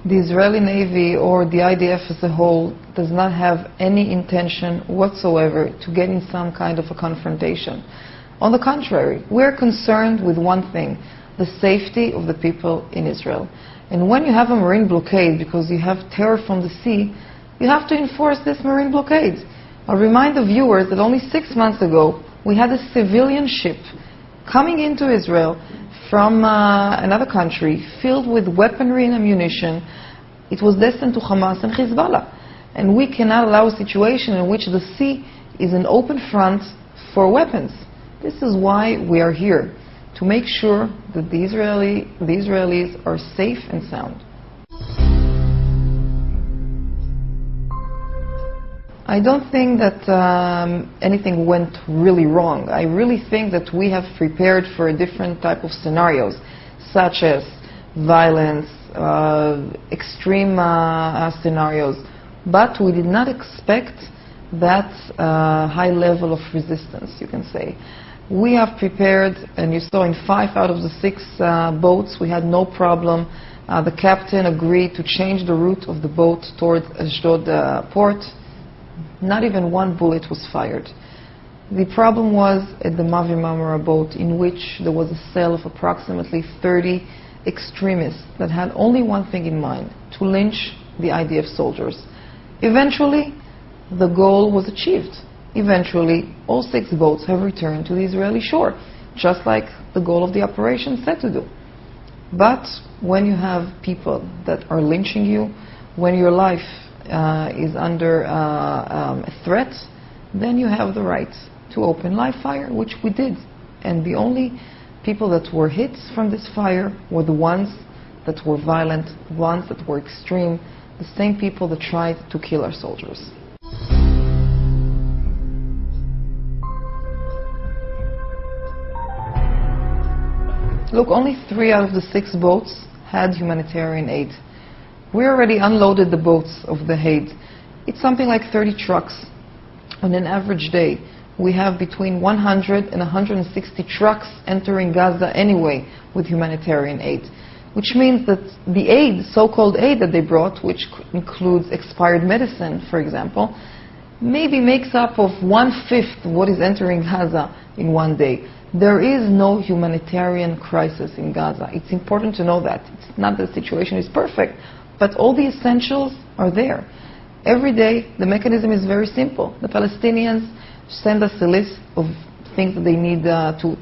The Israeli Navy or the IDF as a whole does not have any intention whatsoever to get in some kind of a confrontation. On the contrary, we're concerned with one thing: the safety of the people in Israel. And when you have a marine blockade because you have terror from the sea, you have to enforce this marine blockade. I'll remind the viewers that only 6 months ago we had a civilian ship coming into Israel from another country filled with weaponry and ammunition. It was destined to Hamas and Hezbollah. And we cannot allow a situation in which the sea is an open front for weapons. This is why we are here, to make sure that the Israelis are safe and sound. I don't think that anything went really wrong. I really think that we have prepared for a different type of scenarios, such as violence, extreme scenarios, but we did not expect that high level of resistance, you can say. We have prepared, and you saw in 5 out of the 6 boats we had no problem. The captain agreed to change the route of the boat towards Ashdod port. Not even one bullet was fired. The problem was at the Mavi Marmara boat, in which there was a cell of approximately 30 extremists that had only one thing in mind: to lynch the IDF soldiers. Eventually, the goal was achieved. Eventually, all 6 boats have returned to the Israeli shore, just like the goal of the operation said to do. But when you have people that are lynching you, when your life is under a threat, then you have the right to open live fire, which we did. And the only people that were hit from this fire were the ones that were violent, the ones that were extreme, the same people that tried to kill our soldiers. Look, only 3 out of the 6 boats had humanitarian aid. We already unloaded the boats of the aid. It's something like 30 trucks. On an average day, we have between 100 and 160 trucks entering Gaza anyway with humanitarian aid, which means that the aid, so-called aid that they brought, which includes expired medicine, for example, maybe makes up of 1/5 of what is entering Gaza in one day. There is no humanitarian crisis in Gaza. It's important to know that. It's not that the situation is perfect, but all the essentials are there. Every day, the mechanism is very simple. The Palestinians send us a list of things that they need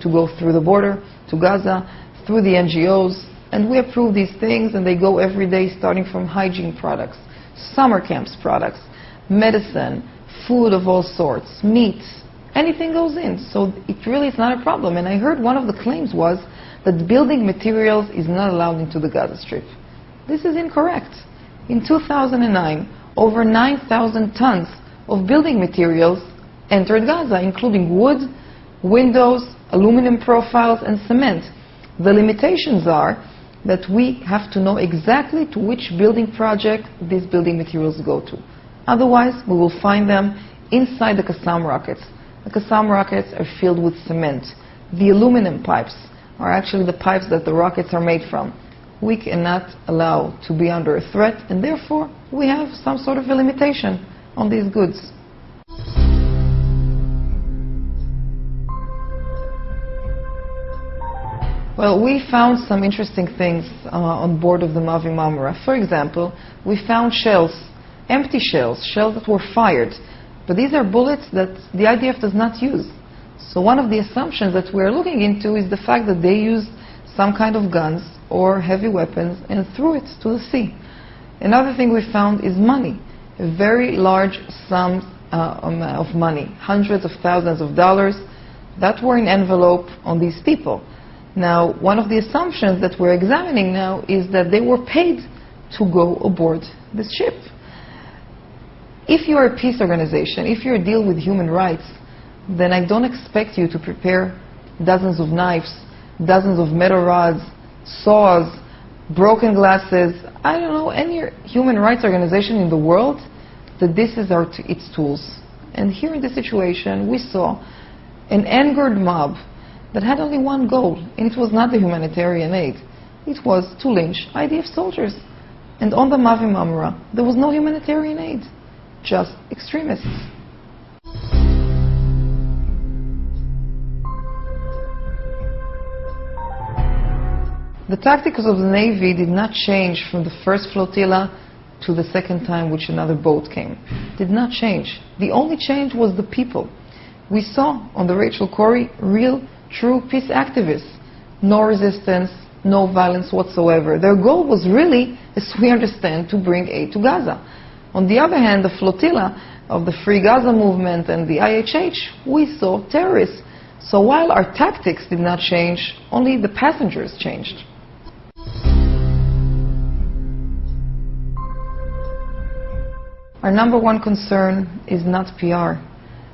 to go through the border to Gaza, through the NGOs, and we approve these things, and they go every day, starting from hygiene products, summer camps products, medicine, food of all sorts, meat, anything goes in. So it really is not a problem. And I heard one of the claims was that building materials is not allowed into the Gaza Strip. This is incorrect. In 2009, over 9,000 tons of building materials entered Gaza, including wood, windows, aluminum profiles, and cement. The limitations are that we have to know exactly to which building project these building materials go to. Otherwise, we will find them inside the Qassam rockets. The Qassam rockets are filled with cement. The aluminum pipes are actually the pipes that the rockets are made from. We cannot allow to be under a threat, and therefore we have some sort of a limitation on these goods. Well, we found some interesting things on board of the Mavi Marmara. For example, we found shells, empty shells, shells that were fired. But these are bullets that the IDF does not use. So one of the assumptions that we're looking into is the fact that they used some kind of guns or heavy weapons and threw it to the sea. Another thing we found is money, a very large sum of money, hundreds of thousands of dollars that were in envelope on these people. Now, one of the assumptions that we're examining now is that they were paid to go aboard this ship. If you're a peace organization, if you deal with human rights, then I don't expect you to prepare dozens of knives, dozens of metal rods, saws, broken glasses. I don't know any human rights organization in the world that this is its tools. And here in this situation, we saw an angered mob that had only one goal, and it was not the humanitarian aid. It was to lynch IDF soldiers. And on the Mavi Mamre, there was no humanitarian aid, just extremists. The tactics of the Navy did not change from the first flotilla to the second time which another boat came. Did not change. The only change was the people. We saw on the Rachel Corrie real, true peace activists. No resistance, no violence whatsoever. Their goal was really, as we understand, to bring aid to Gaza. On the other hand, the flotilla of the Free Gaza movement and the IHH, we saw terrorists. So while our tactics did not change, only the passengers changed. Our number one concern is not PR.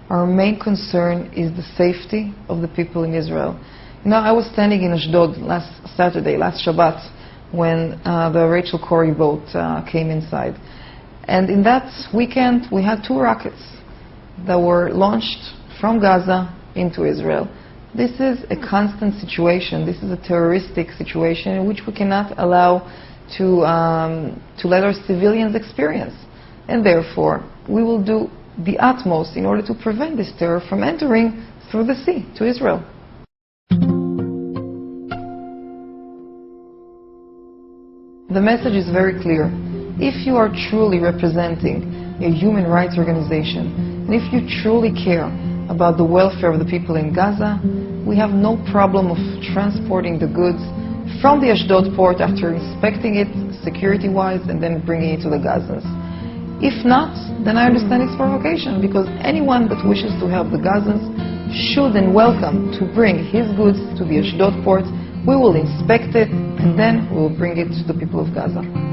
Our main concern is the safety of the people in Israel. You know, I was standing in Ashdod last Saturday, last Shabbat, when the Rachel Corrie boat came inside. And in that weekend, we had 2 rockets that were launched from Gaza into Israel. This is a constant situation. This is a terroristic situation in which we cannot allow to let our civilians experience. And therefore, we will do the utmost in order to prevent this terror from entering through the sea to Israel. The message is very clear. If you are truly representing a human rights organization, and if you truly care about the welfare of the people in Gaza, we have no problem of transporting the goods from the Ashdod port after inspecting it security-wise and then bringing it to the Gazans. If not, then I understand its provocation, because anyone that wishes to help the Gazans should and welcome to bring his goods to the Ashdod port. We will inspect it and then we will bring it to the people of Gaza.